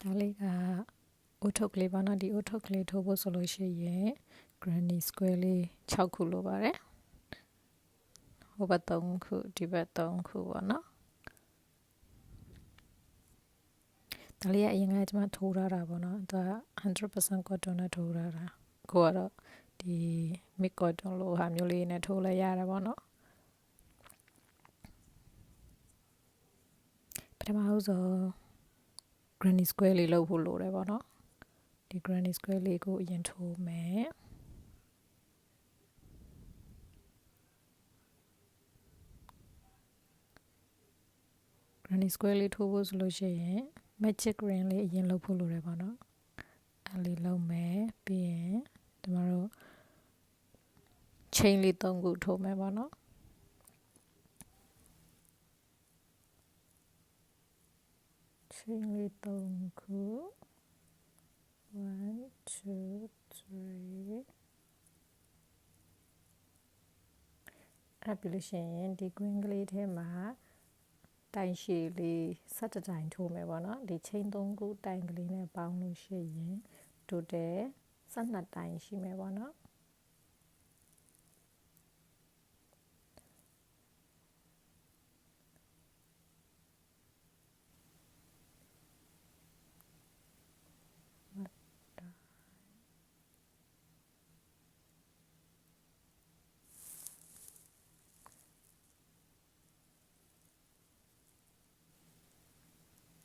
ဒါလေးကအိုးထုတ်ကလေးပါနော်ဒီအိုးထုတ်ကလေးထိုးဖို့ဆိုလို့ရှိရင် granny square လေး6ခုလိုပါတယ်ဟိုဘက်3ခုဒီဘက်3ခုပေါ့နော်ဒါလေးကအရင်ကကျွန်မထိုးထားတာပေါ့နော်သူက 100% cotton နဲ့ထိုးထားတာကိုကတော့ဒီ mid cotton လိုဟာမျိုးလေးနဲ့ထိုးလဲရတယ်ပေါ့နော်ပထမဆုံး granny square လေးလုပ်ဖို့လိုတယ်ပေါ့နော်ဒီ granny square လေးကိုအရင်ထိုးမယ် granny square လေးထိုးဖို့ဆိုလို့ရှိရင် magic ring လေးအရင်လုပ်ဖို့လိုတယ်ပေါ့နော်အဲ့လေးလုပ်မယ်ပြီးရင်ကျမတို့ chain လေး3ခုထိုးမယ်ပေါ့နော်chain လေး3ခု1 2 3အဲ့ပြီးလို့ရှိရင်ဒီ green ကလေးထဲမှာတိုင်ရှည်လေး17တိုင်ထိုးမယ်ပေါ့နော်ဒီ chain 3ခုတိုင်ကလေးနဲ့ပေါင်းလို့ရှိရင် total 12တိုင်ရှိမယ်ပေါ့နော်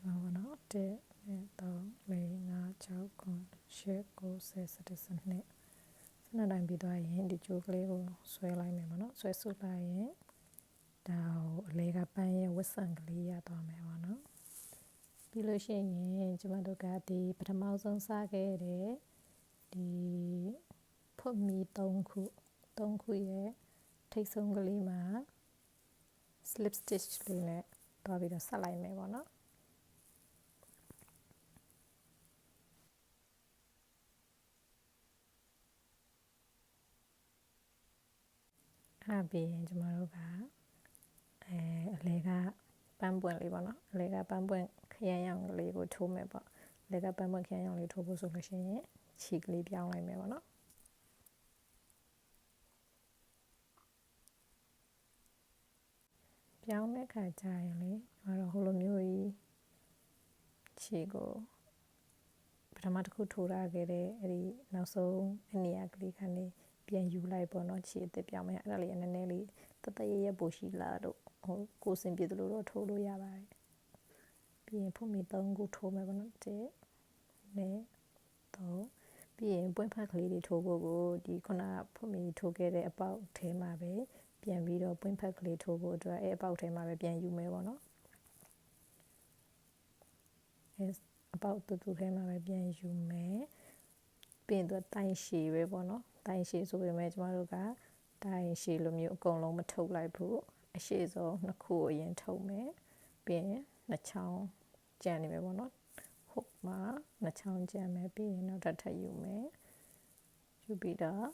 1 2 3 4 5 6 9 10 11 12 12တိုင်ပြီးသွားရင်ဒီကြိုးကလေးကိုဆွဲလိုက်မယ်ပေါ့နော်ဆွဲဆုပ်လိုက်ရင်ဒါကိုအလဲကပန်းရဲ့ဝတ်ဆံကလေးရသွားမယ်ပေါ့နော်ပြီးလို့ရှိရင်ကျမတို့ကဒီပထမဆုံးစခဲ့တဲ့ဒီဖွတ်မီ3ခုရဲ့ထိတ်ဆုံးကလေးမှာ slip stitch လေးနဲ့တွားပြီးတော့ဆက်လိုက်မယ်ပေါ့နော်အဲ့ပြီးရင်ကျမတို့ကအလဲကပန်းပွင့်လေးပေါ့နော်အလဲကပန်းပွင့်ခရမ်းရောင်လေးကိုထိုးမယ်ပေါ့အလဲကပန်းပွင့်ခရမ်းရောင်လေးထိုးဖို့ဆိုလို့ရှိရင်ခြေကလေးပြောင်းလိုက်မယ်ပေါ့နော်ပြောင်းတဲ့ခါကျရင်လေကျမတို့ဟိုလိုမျိုးကြီးခြေကိုပထမတစ်ခုထိုးထားခဲ့တဲ့အဲ့ဒီနောက်ဆုံးအနေရာကလေးကနေပြန်ယူလိုက်ပေါ့နော်ခြေအစ်ပြောင်းမယ်အဲ့ဒါလေးနည်းနည်းလေးတတရရပိုရှိလာတော့ဟိုကိုစင်ပြတယ်လို့တော့ထိုးလို့ရပါတယ်ပြီးရင်ဖွင့်မီ3ခုထိုးမယ်ပေါ့နော်1 2 3ပြီးရင်ပွင့်ဖက်ကလေးတွေထိုးဖို့ကိုဒီခုနကဖွင့်မီထိုးခဲ့တဲ့အပေါက်ထဲမှာပဲပြန်ပြီးတော့ပွင့်ဖက်ကလေးထိုးဖို့အတွက်အဲ့အပေါက်ထဲမှာပဲပြန်ယူမယ်ပေါ့နော်အဲ့အပေါက်တူတူထဲမှာပဲပြန်ယူမယ်ပြီးရင်သူတိုင်ရှည်ပဲပေါ့နော်တိုင်ရှည်ဆိုပေမဲ့ကျမတို့ကတိုင်ရှည်လိုမျိုးအကုန်လုံးမထုတ်လိုက်ဘူးအရှည်ဆုံး2ခုအရင်ထုတ်မယ်ပြီးရင်နှစ်ချောင်းကြံနေမယ်ပေါ့နော်ဟုတ်မှာနှစ်ချောင်းကြံမယ်ပြီးရင်နောက်ထပ်ယူမယ်ယူပြီးတော့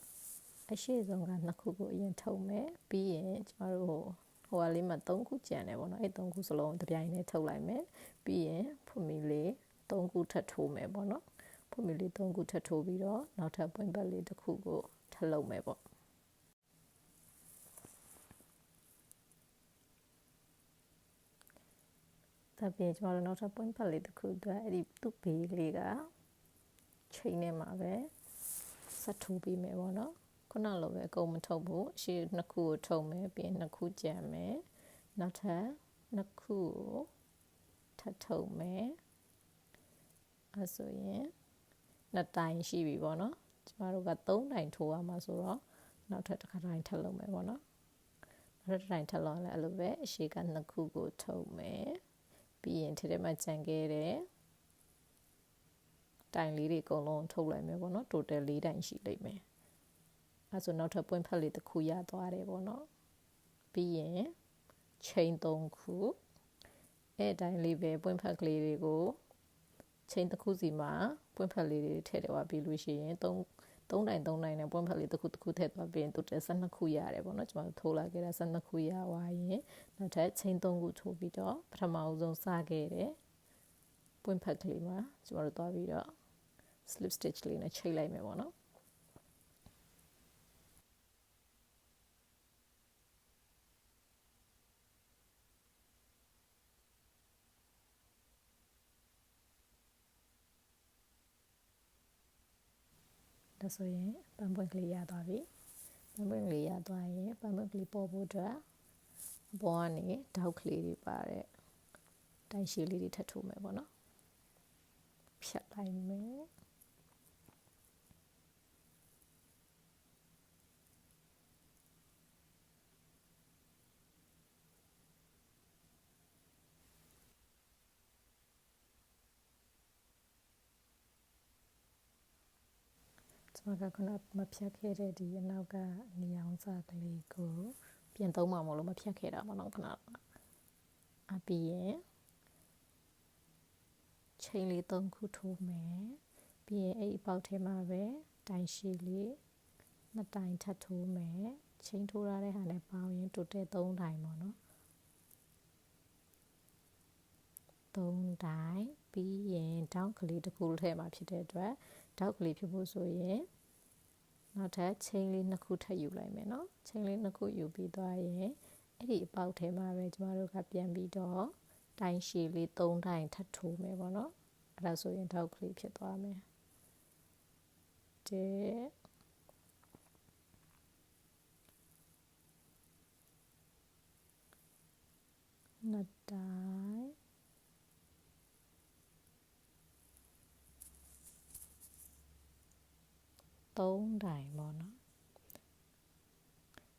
အရှည်ဆုံးက2ခုကိုအရင်ထုတ်မယ်ပြီးရင်ကျမတို့ဟိုဟာလေးမှာ3ခုကြံတယ်ပေါ့နော်အဲ့3ခုစလုံးတစ်ပြိုင်တည်းထုတ်လိုက်မယ်ပြီးရင်ဖွင့်မီလေး3ခုထပ်ထိုးမယ်ပေါ့နော်ဖွင့်မီလေး3ခုထပ်ထိုးပြီးတော့နောက်ထပ်ပွင့်ပတ်လေးတစ်ခုကိုထပ်လုပ်မယ်ပေါ့ဒါပြင်ကျမတို့နောက်ထပ်ပွင့်ပတ်လေးတစ်ခုအတွက်အဲ့ဒီသူ့ဘေးလေးကချိန်နေမှာပဲဆက်ထိုးပြီးမယ်ပေါ့နော်ခုနလိုပဲအကုန်မထုတ်ဘူးအရှိ2ခုကိုထုတ်မယ်ပြီးရင်2ခုကြံမယ်နောက်ထပ်2ခုကိုထပ်ထုတ်မယ်အဲဆိုရင်2တိုင်ရှိပြီပေါ့နော်ကျမတို့က3တိုင်ထိုးရမှာဆိုတော့နောက်ထပ်တစ်ခါတိုင်ထပ်လုပ်မယ်ပေါ့နော်နောက်ထပ်တိုင်ထပ်လုပ်လဲအဲ့လိုပဲအရှိက2ခုကိုထုတ်မယ်ပြီးရင်ထဲမှာကြံခဲ့တဲ့တိုင်လေးတွေအကုန်လုံးထုတ်လိုက်မယ်ပေါ့နော် total 4တိုင်ရှိလိမ့်မယ်အဲဆိုနောက်ထပ်ပွင့်ဖက်လေးတစ်ခုရသွားတယ်ပေါ့နော်ပြီးရင် chain 3ခုအဲ့တိုင်လေးပဲပွင့်ဖက်ကလေးတွေကို chain တစ်ခုစီမှာပွင့်ဖက်လေးတွေထည့်တယ်ပြီးလို့ရှိရင်3တိုင်နဲ့ပွင့်ဖက်လေးတစ်ခုထည့်သွားပြီးရင် total 12ခုရတယ်ပေါ့နော်ကျွန်တော်ထိုးလာခဲ့တာ12ခုရသွားရင်နောက်ထပ် chain 3ခုထိုးပြီးတော့ပထမဆုံးစခဲ့တဲ့ ပွင့်ဖက်ကလေးမှာကျမတို့သွားပြီးတော့ slip stitch လေးနဲ့ချိတ်လိုက်မယ်ပေါ့နော်ဒါဆိုရင်ပန်းပွင့်ကလေးရသွားပြီပန်းပွင့်ကလေးရသွားရင်ပန်းပွင့်ကလေးပေါ်ဖို့အတွက်အပေါ်ကနေတောက်ကလေးတွေပါတဲ့တိုင်ရှည်လေးတွေထပ်ထိုးမယ်ပေါ့နော်ဖြတ်လိုက်မယ်ကျွန်မကခုနမဖြတ်ခဲ့တဲ့ဒီအနောက်ကနေအောင်စာကလေးကိုပြန်သုံးမှာမလို့မဖြတ်ခဲ့တာပေါ့နော်ခဏအပြီးရင်chain လေး3ခုထိုးမယ်ပြီးရင်အဲ့အပေါက်ထဲမှာပဲတိုင်ရှည်လေး2တိုင်ထပ်ထိုးမယ် chain ထိုးရတဲ့ဟာနဲ့ပေါင်းရင် total 3တိုင်ပေါ့နော်3တိုင်ပြီးရင်တောက်ကလေးတစ်ခုထည့်မှာဖြစ်တဲ့အတွက်တောက်ကလေးဖြစ်ဖို့ဆိုရင်နောက်ထပ် chain လေး2ခုထပ်ယူလိုက်မယ်နော် chain လေး2ခုယူပြီးသွားရင်အဲ့ဒီအပေါက်ထဲမှာပဲကျမတို့ကပြန်ပြီးတော့တိုင်ရှည်လေး3တိုင်ထပ်ထိုးမယ်ပေါ့နော်အဲ့ဒါဆိုရင်တောက်ကလေးဖြစ်သွားမယ်2တိုင်3တိုင်ပေါ့နော်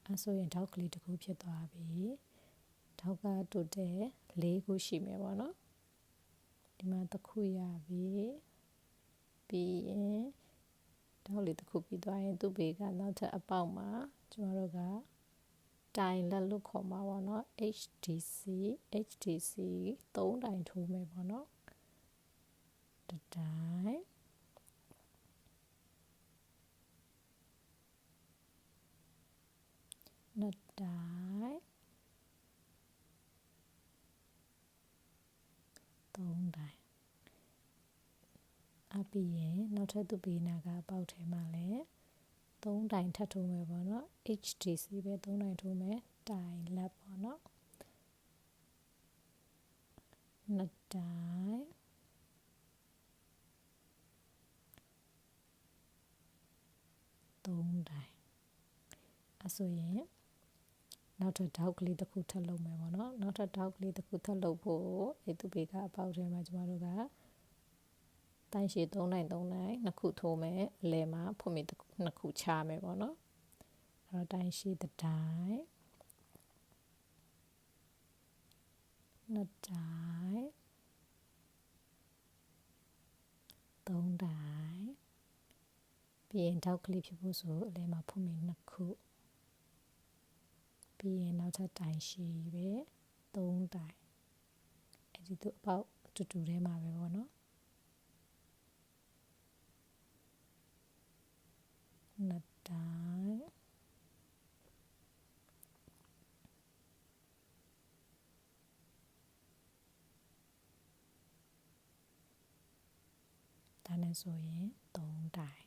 အဲဆိုရင်တောက်ကလေးတစ်ခုဖြစ်သွားပြီတောက်ကတိုတယ်4ခုရှိမယ်ပေါ့နော်ဒီမှာတစ်ခုရပြီပြီးရင်တောက်လေးတစ်ခုပြီးသွားရင်သူ့ဘေးကနောက်ထပ်အပေါက်မှာကျမတို့ကတိုင်လက်လို့ခေါ်မှာပေါ့နော် HDC 3တိုင်ထိုးမယ်ပေါ့နော်တစ်တိုင်2တိုင်3တိုင်အပြီးရင်နောက်ထပ်သူ့ဘေးနာကအပေါက်ထဲမှာလည်း3တိုင်ထပ်ထိုးမယ်ပေါ့နော် HDC ပဲ3တိုင်ထိုးမယ်တိုင်လက်ပေါ့နော်2တိုင်3တိုင်အဲဆိုရင်နောက်ထပ်တောက်ကလေးတစ်ခုထပ်လုပ်မယ်ပေါ့နော်နောက်ထပ်တောက်ကလေးတစ်ခုထပ်လုပ်ဖို့အဲ့သူဘေးကအပေါက်ထဲမှာကျမတို့ကတိုင်ရှည်3တိုင်2ခုထိုးမယ်အလယ်မှာဖွင့်ပြီး2ခုချမယ်ပေါ့နော်အဲ့တော့တိုင်ရှည်1တိုင်2တိုင်3တိုင်ပြီးရင်တောက်ကလေးဖြစ်ဖို့ဆိုအလယ်မှာဖွင့်ပြီး2ခုပြီးရင်နောက်ထပ်တိုင်ရှည်ပဲ3တိုင်အဲ့ဒီသူအပေါက်တူတူထဲမှာပဲပေါ့နော်2တိုင်ဒါနဲ့ဆိုရင်3တိုင်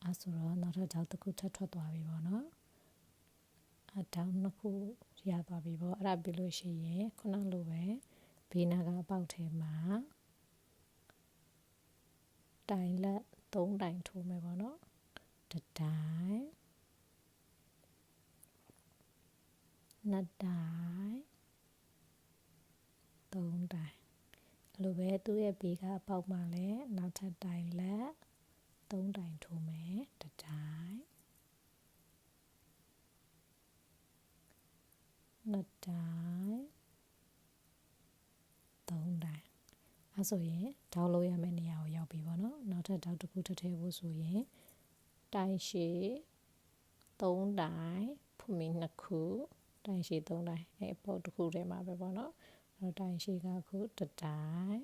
အဲဆိုတော့နောက်ထပ်တောက်တစ်ခုထပ်ထွက်သွားပြီပေါ့နော်တောက်2ခုရသွားပြီပေါ့အဲ့ဒါပြီးလို့ရှိရင်ခုနလိုပဲဘေးနာကအပေါက်ထဲမှာတိုင်လက်3တိုင်ထိုးမယ်ပေါ့နော်1တိုင်2တိုင်3တိုင်အဲ့လိုပဲသူ့ရဲ့ဘေးကအပေါက်မှာလည်းနောက်ထပ်တိုင်လက်3တိုင်ထိုးမယ်1တိုင်2တိုင်3တိုင်အဲဆိုရင်တောက်လို့ရမယ့်နေရာကိုရောက်ပြီပေါ့နော်နောက်ထပ်တောက်တစ်ခုထပ်ထည့်ဖို့ဆိုရင်တိုင်ရှည်3တိုင်ဖွင့်ပြီး2ခုတိုင်ရှည်3တိုင်အဲအပေါက်တစ်ခုထဲမှာပဲပေါ့နော်အဲ့တော့တိုင်ရှည်ကခု1တိုင်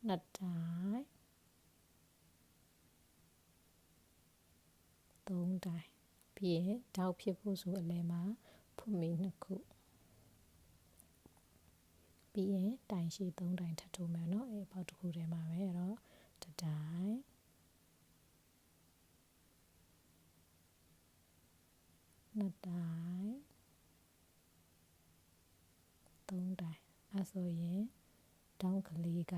2တိုင်3တိုင်ပြီးရင်တောက်ဖြစ်ဖို့ဆိုအလယ်မှာဖွင့်ပြီး2ခု ပြီးရင်တိုင်ရှည်3တိုင်ထပ်ထိုးမယ်နော်အပေါက်တစ်ခုထဲမှာပဲအဲ့တော့တစ်တိုင်နှစ်တိုင်3တိုင်အဲ့ဆိုရင်တောင်းကလေးက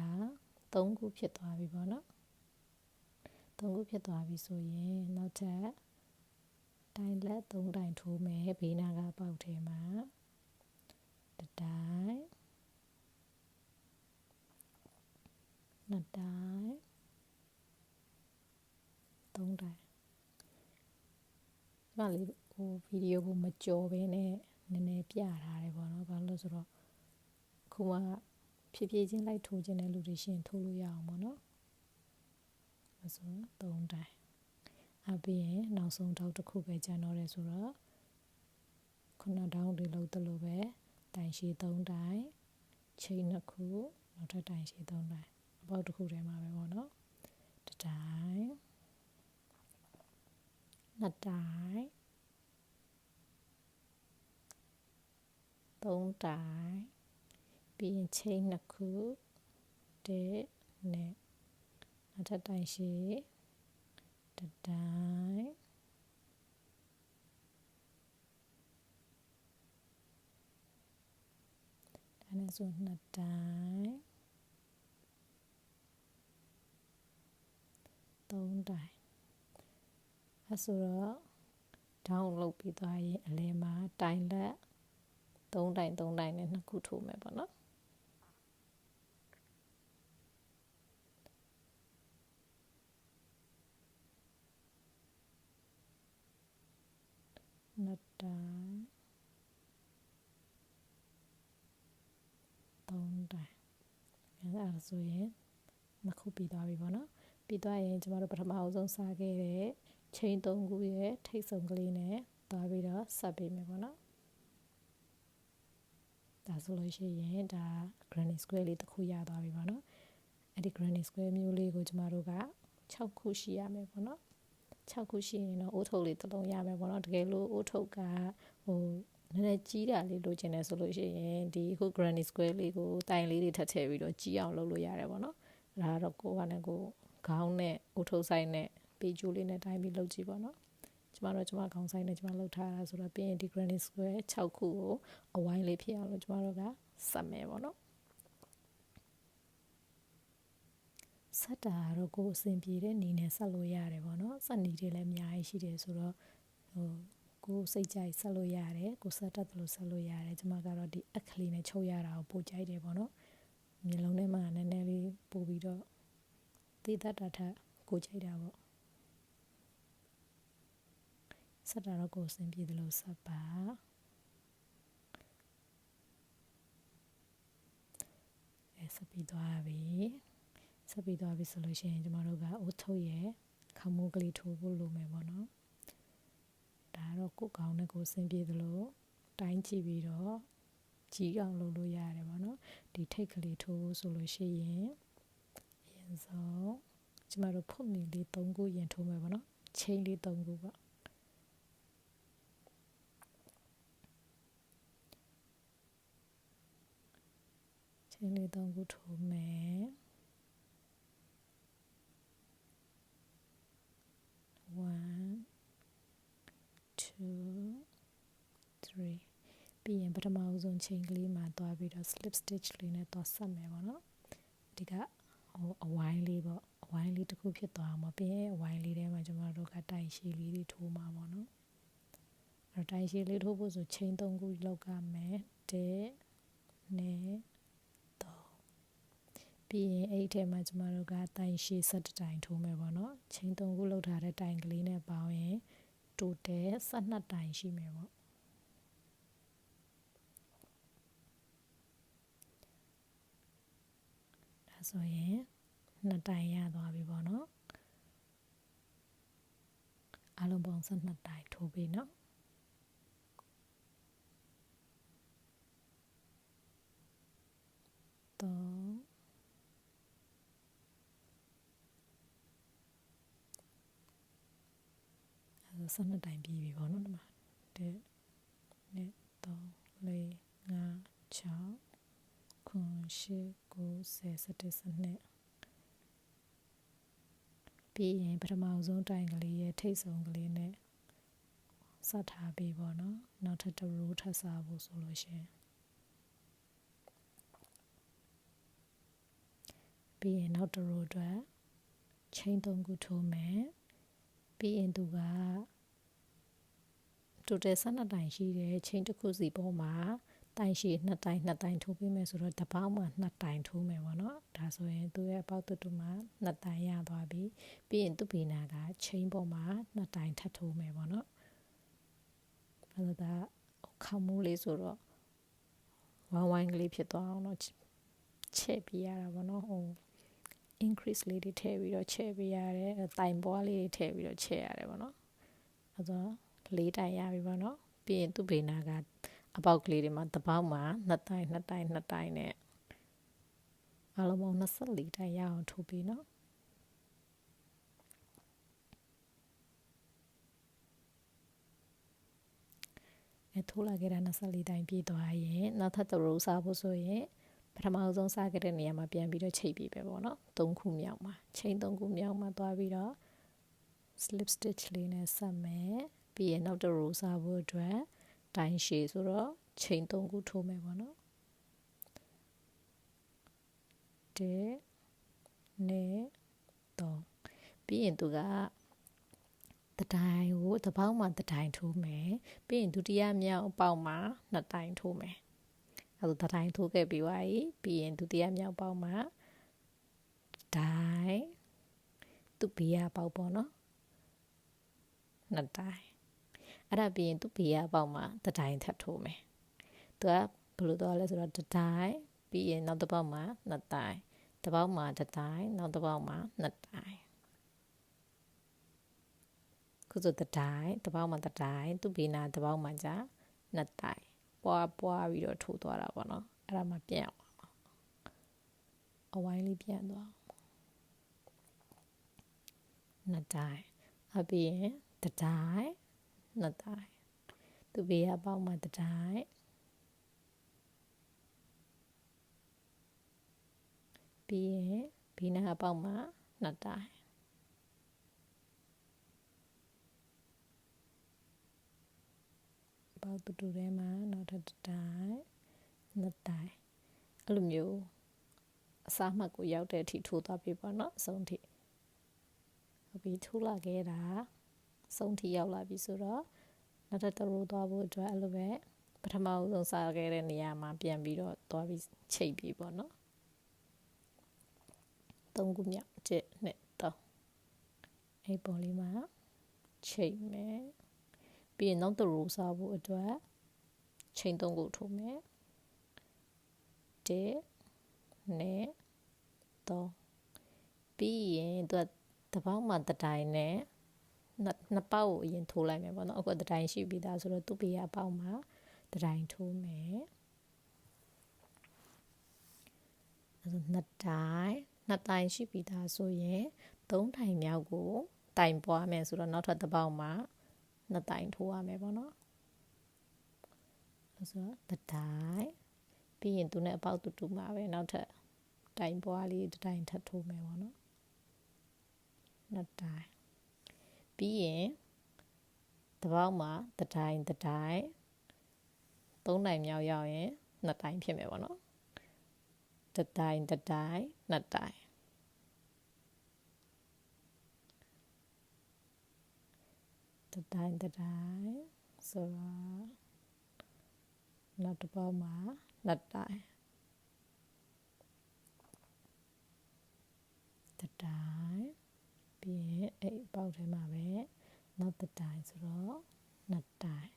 3ခုဖြစ်သွားပြီပေါ့နော်3ခုဖြစ်သွားပြီဆိုရင်နောက်ထပ်တိုင်လက်3တိုင်ထိုးမယ်ဘေးနာကပေါက်ထဲမှာတစ်တိုင်နှစ်တိုင်3တိုင်ဒီမှာလေးဟိုဗီဒီယိုကိုမကြော်ဘဲနဲ့နည်းနည်းပြထားတယ်ပေါ့နော်ဘာလို့လဲဆိုတော့ခုမှဖြည်းဖြည်းချင်းလိုက်ထိုးခြင်းတဲ့လူတွေရှင်ထိုးလို့ရအောင်ပေါ့နော်အဲ့ဆို3တိုင်အပြီးရင်နောက်ဆုံးတောက်တစ်ခုပဲကျန်တော့တယ်ဆိုတော့ခုနတောင်းတွေလုံးတလို့ပဲတိုင်ရှည်3တိုင်ချိန်2ခုနောက်ထပ်တိုင်ရှည်3တိုင်အပေါက်တစ်ခုထဲမှာပဲပေါ့နော်တစ်တိုင်နှစ်တိုင်3တိုင်ပြီးရင်ချိန်2ခုတစ်နဲ့နောက်ထပ်တိုင်ရှည်တစ်တိုင်ဒါနဲ့ဆို2တိုင်3တိုင်အဲ့ဆိုတော့ဒေါင်းလုပ်ပြီးသွားရင်အလဲမှာတိုင်လက်3တိုင်3တိုင်နဲ့2ခုထိုးမယ်ပေါ့နော်နှစ်တိုင်3တိုင်အဲ့ဒါဆိုရင်2ခုပြီးသွားပြီပေါ့နော်ပြီးသွားရင်ကျမတို့ပထမအဆုံးစားခဲ့တဲ့ချိန်3ခုရဲ့ထိတ်ဆုံးကလေးနဲ့သွားပြီးတော့ဆက်ပေးမယ်ပေါ့နော်ဒါဆိုလို့ရှိရင်ဒါ granny square လေးတစ်ခုရသွားပြီပေါ့နော်အဲ့ဒီ granny square မျိုးလေးကိုကျမတို့က6ခုရှိရမယ်ပေါ့နော်6ခုရှိရင်တော့အိုးထုပ်လေးတစ်လုံးရမယ်ပေါ့နော်တကယ်လို့အိုးထုပ်ကဟိုနည်းနည်းကြီးတာလေးလိုချင်တယ်ဆိုလို့ရှိရင်ဒီခု granny square လေးကိုတိုင်လေးတွေထပ်ထည့်ပြီးတော့ကြီးအောင်လုပ်လို့ရတယ်ပေါ့နော်ဒါတော့ကိုကနဲ့ကိုခေါင်းနဲ့အိုးထုပ်ဆိုင်နဲ့ပေကျိုးလေးနဲ့တိုင်းပြီးလုပ်ကြည့်ပေါ့နော်ကျမတို့ခေါင်းဆိုင်နဲ့ကျမလုပ်ထားတာဆိုတော့ပြီးရင်ဒီ granny square 6ခုကိုအဝိုင်းလေးဖြစ်အောင်လို့ကျမတို့ကဆက်မယ်ပေါ့နော်ဆက်တာတော့ကိုအဆင်ပြေတဲ့နေနဲ့ဆက်လို့ရတယ်ပေါ့နော်ဆက်နေတွေလည်းအများကြီးရှိတယ်ဆိုတော့ဟိုကိုစိတ်ကြိုက်ဆက်လို့ရတယ်ကိုဆက်တတ်တယ်လို့ဆက်လို့ရတယ်ကျမကတော့ဒီအခလေးနဲ့ချုပ်ရတာကိုပိုကြိုက်တယ်ပေါ့နော်မျိုးလုံးထဲမှာနည်းနည်းလေးပို့ပြီးတော့တည်တတ်တာထက်ကိုကြိုက်တာပေါ့ဆက်တာတော့ကိုအဆင်ပြေတယ်လို့ဆက်ပါဆက်ပြီးသွားပြီဆိုလို့ရှိရင်ကျမတို့ကအိုးထုတ်ရဲ့ခမိုးကလေးထိုးဖို့လိုမယ်ပေါ့နော်ဒါတော့ကိုကောင်းနဲ့ကိုအဆင်ပြေတယ်လို့တိုင်းကြည့်ပြီးတော့ကြီးအောင်လုပ်လို့ရတယ်ပေါ့နော်ဒီထိတ်ကလေးထိုးဖို့ဆိုလို့ရှိရင်အရင်ဆုံးကျမတို့ဖုတ်မီလေး3ခုရင်ထိုးမယ်ပေါ့နော်ချိန်လေး3ခုပေါ့ချိန်လေး3ခုထိုးမယ်1 2 3ပြီးရင်ပထမအဆုံးချိန်ကလေးမှာသွားပြီးတော့ slip stitch လေးနဲ့သွားဆက်မယ်ပေါ့နော်ဒီကဟိုအဝိုင်းလေးပေါ့အဝိုင်းလေးတစ်ခုဖြစ်သွားအောင်ပေါ့ပြီးရင်အဝိုင်းလေးထဲမှာကျမတို့ကတိုင်ရှည်လေးတွေထိုးမှာပေါ့နော်အဲ့တော့တိုင်ရှည်လေးထိုးဖို့ဆိုချိန်3ခုလောက်ကမယ်1နဲ့ပြီးရင်အဲ့ထဲမှာကျမတို့ကတိုင်ရှည်7တိုင်ထိုးမယ်ပေါ့နော်ချိန်3ခုလောက်ထားတဲ့တိုင်ကလေးနဲ့ပေါင်းရင် total 12တိုင်ရှိမယ်ပေါ့ဒါဆိုရင်2တိုင်ရသွားပြီပေါ့နော်အလုံးပေါင်း12တိုင်ထိုးပြီနော်12တိုင်ပြီးပြီပေါ့နော်ဒီမှာ1 2 3 4 5 6 9 10 11 12ပြီးရင်ပထမဆုံးတိုင်ကလေးရဲ့ထိတ်ဆုံးကလေးနဲ့စထားပေးပေါ့နော်နောက်ထပ်တစ်ရိုးထပ်စားဖို့ဆိုလို့ရှိရင်ပြီးရင်နောက်တစ်ရိုးအတွက်chain 3 ခုထိုးမယ်ပြီးရင်သူက total 12တိုင်ရှိတယ် chain တစ်ခုစီပေါ်မှာတိုင်ရှိ2တိုင်ထိုးပေးမယ်ဆိုတော့တစ်ပေါက်မှာ2တိုင်ထိုးမယ်ပေါ့နော်ဒါဆိုရင်သူရဲ့အပေါက်တူမှာ2တိုင်ရသွားပြီပြီးရင်သူ့ဘေးနာက chain ပေါ်မှာ2တိုင်ထပ်ထိုးမယ်ပေါ့နော်အဲ့ဒါခေါင်းမိုးလေးဆိုတော့ဝိုင်းကလေးဖြစ်သွားအောင်တော့ချဲ့ပြရတာပေါ့နော်ဟို increase လေးတွေထည့်ပြီးတော့ချဲ့ပြရတယ်တိုင်ပွားလေးတွေထည့်ပြီးတော့ချဲ့ရတယ်ပေါ့နော်အဲ့တော့4တိုင်ရပြီပေါ့နော်ပြီးရင်သူ့ဘေးနာကအပေါက်ကလေးတွေမှာတစ်ပေါက်မှာ2တိုင်နဲ့အားလုံးပေါင်း24တိုင်ရအောင်ထိုးပြီးနော်ထိုးလာခဲ့တာ24တိုင်ပြည့်သွားရင်နောက်ထပ်တစ်ရိုးစားဖို့ဆိုရင်ပထမဆုံးစားခဲ့တဲ့နေရာမှာပြန်ပြီးတော့ချိတ်ပြီးပဲပေါ့နော်3ခုမြောက်မှာchain 3ခုမြောက်မှာသွားပြီးတော့ slip stitch လေးနဲ့ဆက်မယ်ပြီးရင်နောက်တစ်ရိုးစားဖို့အတွက်တိုင်ရှည်ဆိုတော့ chain 3ခုထိုးမယ်ပေါ့နော်1 2 3ပြီးရင်သူကတတိုင်ကိုတစ်ပေါက်မှာတတိုင်ထိုးမယ်ပြီးရင်ဒုတိယမြောက်ပေါက်မှာ2တိုင်ထိုးမယ်အဲ့ဒါတတိုင်ထိုးခဲ့ပြီးသွားပြီပြီးရင်ဒုတိယမြောက်ပေါက်မှာတိုင်သူ့ဘေးကပေါက်ပေါ့နော်2တိုင်အဲ့ဒါပြီးရင်သူ့ဘေးကပေါက်မှာတတိုင်ထပ်ထိုးမယ်သူကဘယ်လိုသွားလဲဆိုတော့တတိုင်ပြီးရင်နောက်တစ်ပေါက်မှာ2တိုင်တစ်ပေါက်မှာတတိုင်နောက်တစ်ပေါက်မှာ2တိုင်ခုဆိုတတိုင်တစ်ပေါက်မှာတတိုင်သူ့ဘေးနာတစ်ပေါက်မှာじゃ2တိုင်ပွားပြီးတော့ထိုးသွားတာပေါ့နော်အဲ့ဒါမှပြန်အောင်အဝိုင်းလေးပြန်သွား2တိုင်အပြီးရင်တတိုင်2တိုင်သူ့ဘေးကပေါက်မှာတတိုင်ပြီးရင်ဘေးနာပေါက်မှာ2တိုင်ပေါက်တူထဲမှာနောက်ထပ်တစ်တိုင်2တိုင်အဲ့လိုမျိုးအစားမှတ်ကိုရောက်တဲ့အထိထိုးသွားပြီပေါ့နော်အဆုံးထိဟုတ်ပြီထိုးလာခဲ့တာအဆုံးထိရောက်လာပြီဆိုတော့နောက်ထပ်တစ်ရိုးသွားဖို့အတွက်အဲ့လိုပဲပထမဆုံးစားခဲ့တဲ့နေရာမှာပြန်ပြီးတော့သွားပြီးချိတ်ပြီးပေါ့နော်3ခုမြောက်1 2 3အဲ့ပေါ်လေးမှာချိတ်မယ်ပြီးရင်နောက်တစ်ရိုးစားဖို့အတွက်chain 3ခုထိုးမယ်1 2 3ပြီးရင်သူကတစ်ပေါက်မှာတစ်တိုင်နဲ့နှစ်ပေါက်ကိုအရင်ထိုးလိုက်မယ်ပေါ့နော်အခုတစ်တိုင်ရှိပြီးသားဆိုတော့သူ့ဘေးကပေါက်မှာတစ်တိုင်ထိုးမယ်နှစ်တိုင်ရှိပြီးသားဆိုရင်3တိုင်မြောက်ကိုတိုင်ပွားမယ်ဆိုတော့နောက်ထပ်တစ်ပေါက်မှာ2တိုင်ထိုးရမယ်ပေါ့နော်အဲ့ဆိုတစ်တိုင်ပြီးရင်သူနဲ့အပေါက်တူမှာပဲနောက်ထပ်တိုင်ပွားလေးတစ်တိုင်ထပ်ထိုးမယ်ပေါ့နော်2တိုင်ပြီးရင်တစ်ပေါက်မှာတစ်တိုင်3တိုင်မြောက်ရောက်ရင်2တိုင်ဖြစ်မယ်ပေါ့နော်တစ်တိုင်2တိုင်ဆိုတော့နောက်တစ်ပေါက်မှာ2တိုင်တစ်တိုင်ပြီးရင်အဲ့ပေါက်ထဲမှာပဲနောက်တစ်တိုင်ဆိုတော့2တိုင်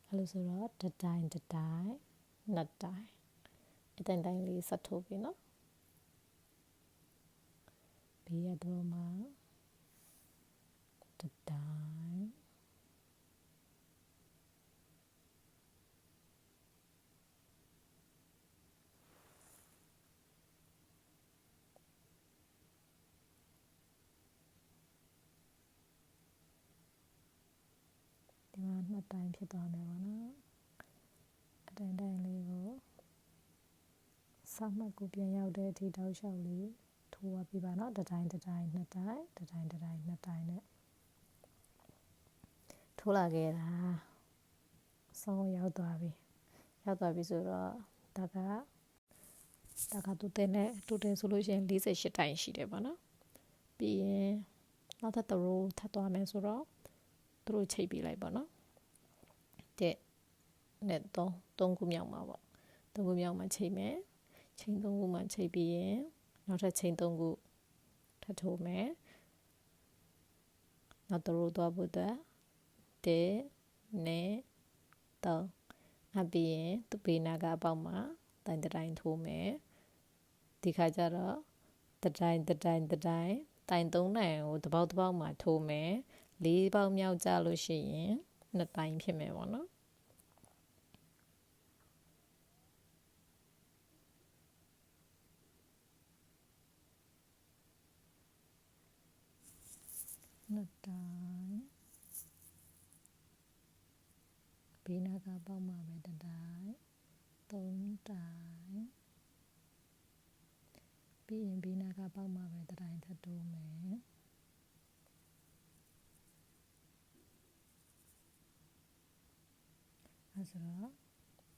အဲ့လိုဆိုတော့တစ်တိုင်2တိုင်အတိုင်လေးဆက်ထိုးပြီနော်ဘေးရတော့မှာတစ်တိုင်ဒီမှာ2တိုင်ဖြစ်သွားမယ်ပေါ့နော်အတိုင်လေးကို ဆောက်မှတ်ကိုပြန်ရောက်တဲ့အထိတောက်လျှောက်လေးထိုးရပြပါနော်တစ်တိုင်းတစ်တိုင်းနှစ်တိုင်းတစ်တိုင်းတစ်တိုင်းနှစ်တိုင်းနဲ့ထိုးလာခဲ့တာဆုံးရောက်သွားပြီဆိုတော့ဒါကတူတဲ့နဲ့တူတယ်ဆိုလို့ရှိရင်48တိုင်းရှိတယ်ပေါ့နော်ပြီးရင်နောက်ထပ်တစ်ရိုးထပ်သွားမယ်ဆိုတော့သူတို့ချိတ်ပြီးလိုက်ပေါ့နော်တဲ့နဲ့3ခုမြောက်မှာပေါ့3ခုမြောက်မှာချိတ်မယ်ချိန်3ခုမှာချိတ်ပြီးရင်နောက်ထပ်ချိန်3ခုထပ်ထိုးမယ်နောက်တစ်ရိုးသွားဖို့အတွက်တဲ့နဲ့3အပြီးရင်သူ့ဘေးနာကအပေါက်မှာတိုင်းထိုးမယ်ဒီခါကျတော့တိုင်းတိုင်း3တိုင်ကိုတစ်ပေါက်မှာထိုးမယ်4ပေါက်မြောက်ကြလို့ရှိရင်2တိုင်ဖြစ်မယ်ပေါ့နော်2တိုင်ဘေးနာကပေါက်မှာပဲ1တိုင်3တိုင်ပြီးရင်ဘေးနာကပေါက်မှာပဲ1တိုင်ထပ်တိုးမယ်အဲဆိုတော့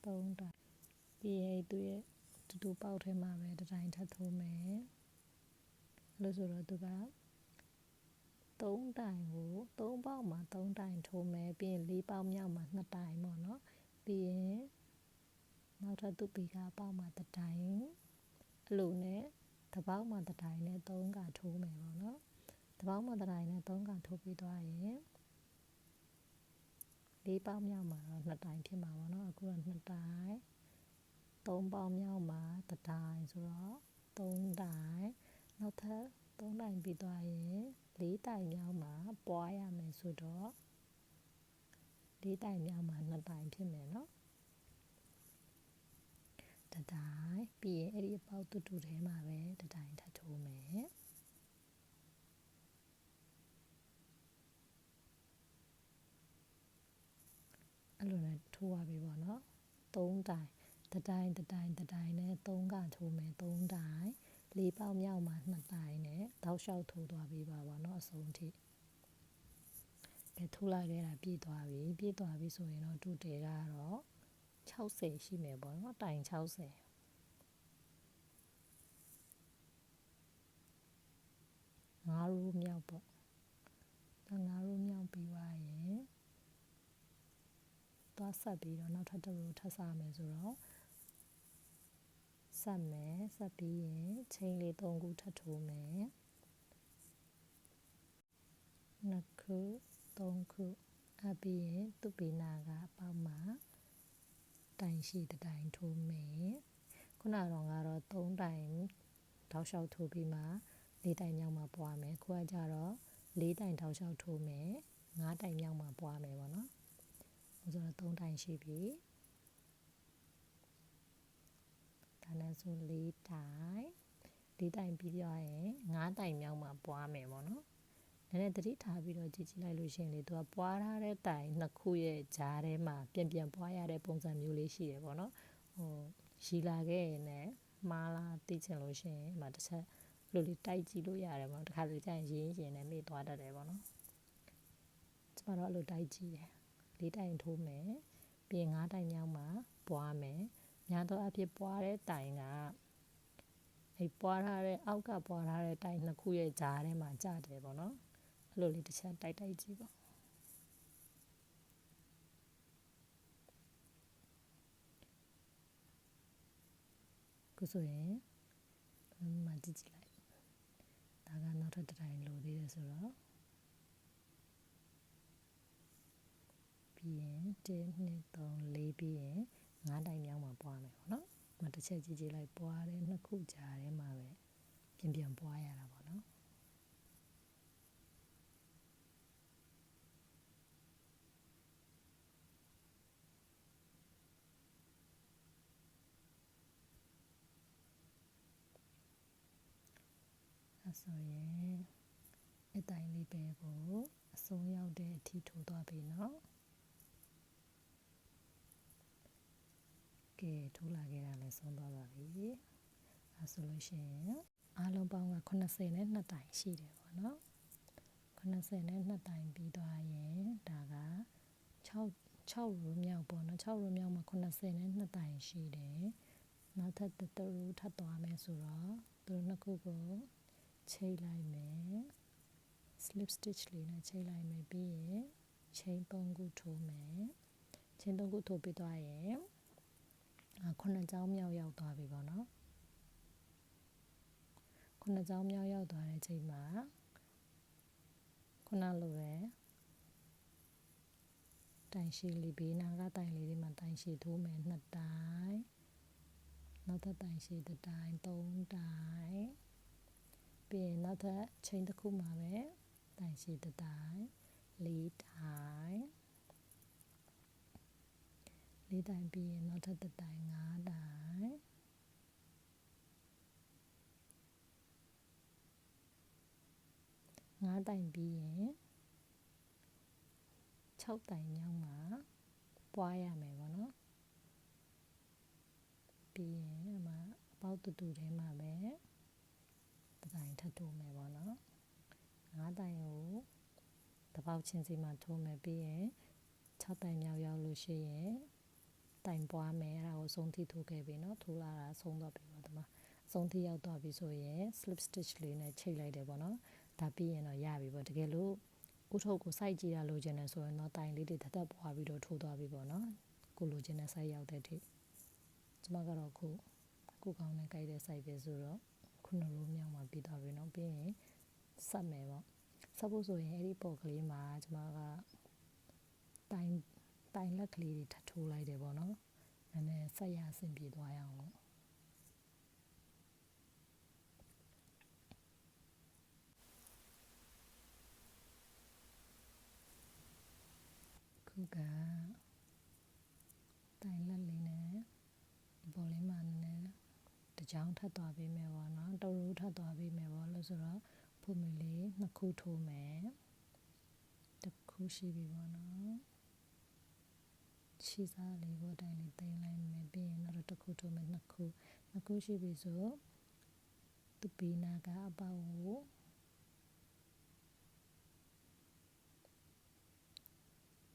3တိုင်ပြီးရင်သူ့ရဲ့တူပေါက်ထဲမှာပဲ1တိုင်ထပ်ထိုးမယ်လို့ဆိုတော့သူက3တိုင်ကို3ပေါက်မှာ3တိုင်ထိုးမယ်ပြီးရင်4ပေါက်မြောက်မှာ2တိုင်ပေါ့နော်ပြီးရင်နောက်ထပ်သူ့ဘေးကပေါက်မှာ1တိုင်အဲ့လိုနဲ့တစ်ပေါက်မှာ1တိုင်နဲ့3ကထိုးမယ်ပေါ့နော်တစ်ပေါက်မှာ1တိုင်နဲ့3ကထိုးပြီးသွားရင်4ပေါက်မြောက်မှာတော့2တိုင်ဖြစ်မှာပေါ့နော်အခုက2တိုင်3ပေါက်မြောက်မှာ1တိုင်ဆိုတော့3တိုင်နောက်ထပ်3တိုင်ပြီးသွားရင်4တိုင်မြောက်မှာပွားရမယ်ဆိုတော့4တိုင်မြောက်မှာ2တိုင်ဖြစ်မယ်နော်1တိုင်ပြီးရင်အဲ့ဒီအပေါက်တူထဲမှာပဲ1တိုင်ထပ်ထိုးမယ်အဲ့လိုနဲ့ထိုးရပြီပေါ့နော်3တိုင်1တိုင်နဲ့3ကထိုးမယ်3တိုင်4ပေါက်မြောက်မှာ2တိုင်နဲ့တောက်လျှောက်ထိုးသွားပြီးပါပေါ့နော်အဆုံးထိထိုးလာခဲ့တာပြည့်သွားပြီဆိုရင်တော့တူတယ်ကတော့60ရှိမယ်ပေါ့နော်တိုင်60 5ရိုးမြောက်ပေါ့5ရိုးမြောက်ပြီးသွားရင်သွားဆက်ပြီးတော့နောက်ထပ်တစ်ရိုးထပ်ဆမယ်ဆိုတော့ဆက်ပြီးရင်ချိန်လေး3ခုထပ်ထိုးမယ်2ခု3ခုအပြီးရင်သူ့ဘေးနာကပေါက်မှာတိုင်ရှိတိုင်ထိုးမယ်ခုနကတော့3တိုင်တောက်လျှောက်ထိုးပြီးမှ4တိုင်မြောက်မှာပွားမယ်ခုကကြတော့4တိုင်တောက်လျှောက်ထိုးမယ်5တိုင်မြောက်မှာပွားမယ်ပေါ့နော်ဆိုတော့3တိုင်ရှိပြီဒါနဲ့ဆို4တိုင်ပြီးသွားရင်5တိုင်မြောက်မှာပွားမယ်ပေါ့နော်နည်းနည်းသတိထားပြီးတော့ကြည့်လိုက်လို့ရှိရင်လေသူကပွားထားတဲ့တိုင်နှစ်ခုရဲ့ကြားထဲမှာပြန်ပွားရတဲ့ပုံစံမျိုးလေးရှိတယ်ပေါ့နော်ရီလာခဲ့ရင်လည်းမှားလားသိချင်လို့ရှိရင်ဒီတစ်ချက်လိုလေးတိုက်ကြည့်လို့ရတယ်ပေါ့နော်တစ်ခါလေကြာရင်ရင်နဲ့မေ့သွားတတ်တယ်ပေါ့နော်ကျမတို့အဲ့လိုတိုက်ကြည့်တယ်4တိုင်ထိုးမယ်ပြီးရင်5တိုင်မြောက်မှာပွားမယ်ညာတော့အဖြစ်ပွားတဲ့တိုင်ကပွားထားတဲ့အောက်ကပွားထားတဲ့တိုင်နှစ်ခုရဲ့ကြားထဲမှာကျတယ်ပေါ့နော်အဲ့လိုလေးတစ်ချက်တိုက်ကြည့်ပါခုဆိုရင်မှကြည့်လိုက်ဒါကနောက်ထပ်တစ်တိုင်လိုသေးတယ်ဆိုတော့ပြီးရင်1 2 3 4ပြီးရင်5တိုင်မြောက်မှာပွားမယ်ပေါ့နော်မတစ်ချက်ကြည့်လိုက်ပွားတဲ့နှစ်ခုကြားထဲမှာပဲပြန်ပွားရတာပေါ့နော်ဆိုရင်အတိုင်းလေးပဲကိုအဆုံးရောက်တဲ့အထိထိုးသွားပြီเนาะကဲထိုးလာခဲ့တာလည်းဆုံးသွားပါပြီ ဆိုလို့ရှိရင်အားလုံးပေါင်းက82တိုင်ရှိတယ်ပေါ့နော်82တိုင်ပြီးသွားရင်ဒါက6ရိုးမြောက်ပေါ့နော်6ရိုးမြောက်မှာ82တိုင်ရှိတယ်နောက်ထပ်တစ်ရိုးထပ်သွားမယ်ဆိုတော့သူတို့နှစ်ခုကိုချိတ်လိုက်မယ် slip stitch လေးနဲ့ချိတ်လိုက်မယ်ပြီးရင် chain 3ခုထိုးမယ် chain 3ခုထိုးပြီးသွားရင်9ကြောင်းမြောက်ရောက်သွားပြီပေါ့နော်9ကြောင်းမြောက်ရောက်သွားတဲ့ချိန်မှာခုနလိုပဲတိုင်ရှည်လေးဘေးနာကတိုင်လေးတွေမှာတိုင်ရှည်ထိုးမယ်2တိုင်နောက်ထပ်တိုင်ရှည်1တိုင်3တိုင်ပြီးရင်နောက်ထပ် chain တစ်ခုမှာပဲတိုင်ရှည်1တိုင်4တိုင်4တိုင်ပြီးရင်နောက်ထပ်1တိုင်5တိုင်5တိုင်ပြီးရင်6တိုင်မြောက်မှာပွားရမယ်ပေါ့နော်ပြီးရင်အပေါက်တူထဲမှာပဲတစ်တိုင်ထပ်ထိုးမယ်ပေါ့နော်5တိုင်ကိုတစ်ပေါက်ချင်းစီမှာထိုးမယ်ပြီးရင်6တိုင်မြောက်ရောက်လို့ရှိရင်တိုင်ပွားမယ်အဲ့ဒါကိုဆုံးထိထိုးခဲ့ပြီเนาะထိုးလာတာဆုံးသွားပြီပေါ့ဒီမှာဆုံးထိရောက်သွားပြီဆိုရင် slip stitch လေးနဲ့ချိတ်လိုက်တယ်ပေါ့နော်ဒါပြီးရင်တော့ရပြီပေါ့တကယ်လို့ဥထုပ်ကိုစိုက်ကြည့်ရလို့ကျင်တယ်ဆိုရင်တော့တိုင်လေးတွေထပ်ပွားပြီးတော့ထိုးသွားပြီပေါ့နော်ကိုလိုချင်တဲ့ size ရောက်တဲ့အထိကျွန်မကတော့ကိုကောင်းနဲ့ကြိုက်တဲ့ size ပဲဆိုတော့ခုနလိုမြောက်မှာပြီးသွားပြီเนาะပြီးရင်ဆက်မယ်ပေါ့ဆက်ဖို့ဆိုရင်အဲ့ဒီပေါ်ကလေးမှာကျွန်မကတိုင်လက်ကလေးတွေထပ်ထိုးလိုက်တယ်ပေါ့နော်နည်းနည်းဆက်ရအဆင်ပြေသွားရအောင်လို့ခုကတိုင်လက်လေးနဲ့ပေါ်လေးမှာနည်းနည်းတစ်ချောင်းထပ်သွားပေးမယ်ပေါ့နော်တစ်ရိုးထပ်သွားပေးမယ်ပေါ့လို့ဆိုတော့ဖွင့်မလေး2ခုထိုးမယ်တစ်ခုရှိပြီပေါ့နော်ခြေစားလေးကိုတိုင်လေးတင်လိုက်မယ်ပြီးရင်နောက်တစ်ခုထိုးမယ်2ခုရှိပြီဆိုသူ့ဘေးနာကအပေါက်ကို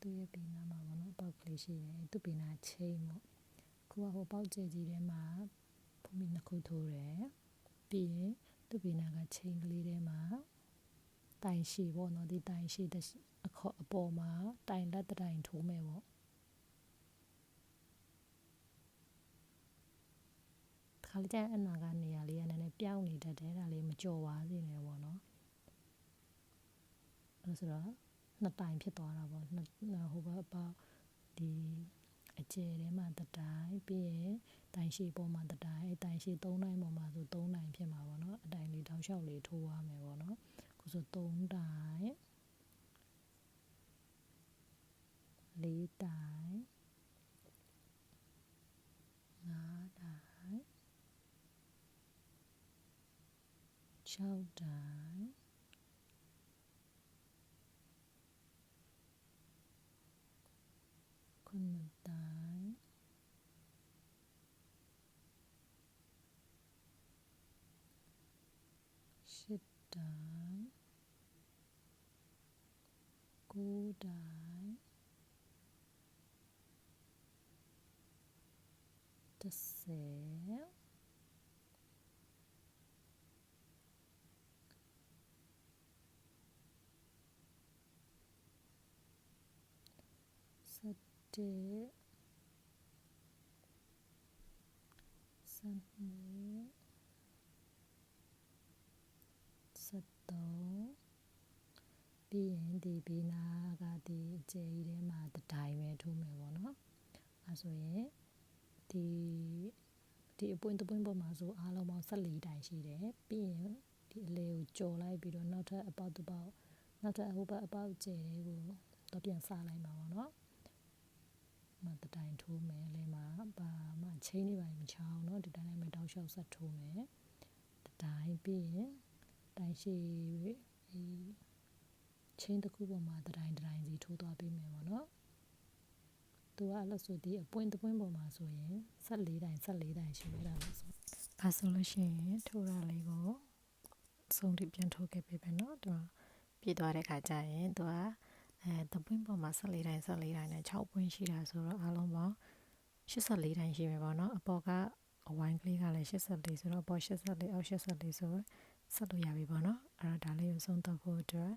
သူ့ရဲ့ဘေးနာမှာပေါ့နော်အပေါက်ကလေးရှိတယ်သူ့ဘေးနာchainပေါ့ခုကဟိုပေါက်ကျဲကြီးထဲမှာဖုံးပြီး2ခုထိုးတယ်ပြီးရင်သူ့ဘေးနာက chain ကလေးထဲမှာတိုင်ရှည်ပေါ့နော်ဒီတိုင်ရှည်အပေါ်မှာတိုင်လက်တိုင်ထိုးမယ်ပေါ့ခါလေးကျအနာကနေရာလေးကနည်းနည်းပြောင်းနေတတ်တယ်ဒါလေးမကြော်ပါစေနဲ့ပေါ့နော်အဲ့ဆိုတော့2တိုင်ဖြစ်သွားတာပေါ့ဟိုဘက်အပေါက်ဒီအကျယ်ထဲမှာ1တိုင်ပြီးရင်တိုင်ရှည်ပေါ်မှာ1တိုင်တိုင်ရှည်3တိုင်ပေါ်မှာဆို3တိုင်ဖြစ်မှာပေါ့နော်အတိုင်လေးတောက်လျှောက်လေးထိုးရမယ်ပေါ့နော်ခုဆို3တိုင်4တိုင်5တိုင်6တိုင်9တိုင်10တိုင်9တိုင်10 11 12 13ပြီးရင်ဒီဘေးနာကဒီအကျယ်ကြီးထဲမှာတစ်တိုင်ပဲထိုးမယ်ပေါ့နော်အဲဆိုရင်ဒီအပွင့်တစ်ပွင့်ပေါ်မှာဆိုအားလုံးပေါင်း14တိုင်ရှိတယ်ပြီးရင်ဒီအလဲကိုကြော်လိုက်ပြီးတော့နောက်ထပ်အပေါက်တစ်ပေါက်နောက်ထပ်ဟိုဘက်အပေါက်ကျယ်တွေကိုတော့ပြန်စလိုက်မှာပေါ့နော်မတတိုင်ထိုးမယ်လဲမှာပါမချင်းနေပါမချောင်းเนาะဒီတိုင်းလိုက်မတောက်လျှောက်ဆက်ထိုးမယ်တတိုင်းပြီးရင်တိုင်ရှိချင်းတစ်ခုပေါ်မှာတတိုင်းစီထိုးသွားပေးမယ်ပေါ့နော်သူကအဲ့လိုဆိုဒီအပွင့်တစ်ပွင့်ပေါ်မှာဆိုရင်14တိုင်ရှိရတာလို့ဆို ဒါဆိုလို့ရှိရင်ထိုးတာလေးကိုဆုံးထိပြန်ထိုးခဲ့ပြီပဲเนาะသူပြည့်သွားတဲ့ခါကျရင်သူကတပွင့်ပေါ်မှာ14တိုင်းနဲ့6ပွင့်ရှိတာဆိုတော့အားလုံးပေါင်း84တိုင်းရှိမယ်ပေါ့เนาะအပေါ်ကအဝိုင်းကလေးကလည်း84ဆိုတော့အပေါ်84အောက်84ဆိုတော့ဆက်လို့ရပြီပေါ့เนาะအဲ့တော့ဒါလေးကိုဆုံးတော့ဖို့အတွက်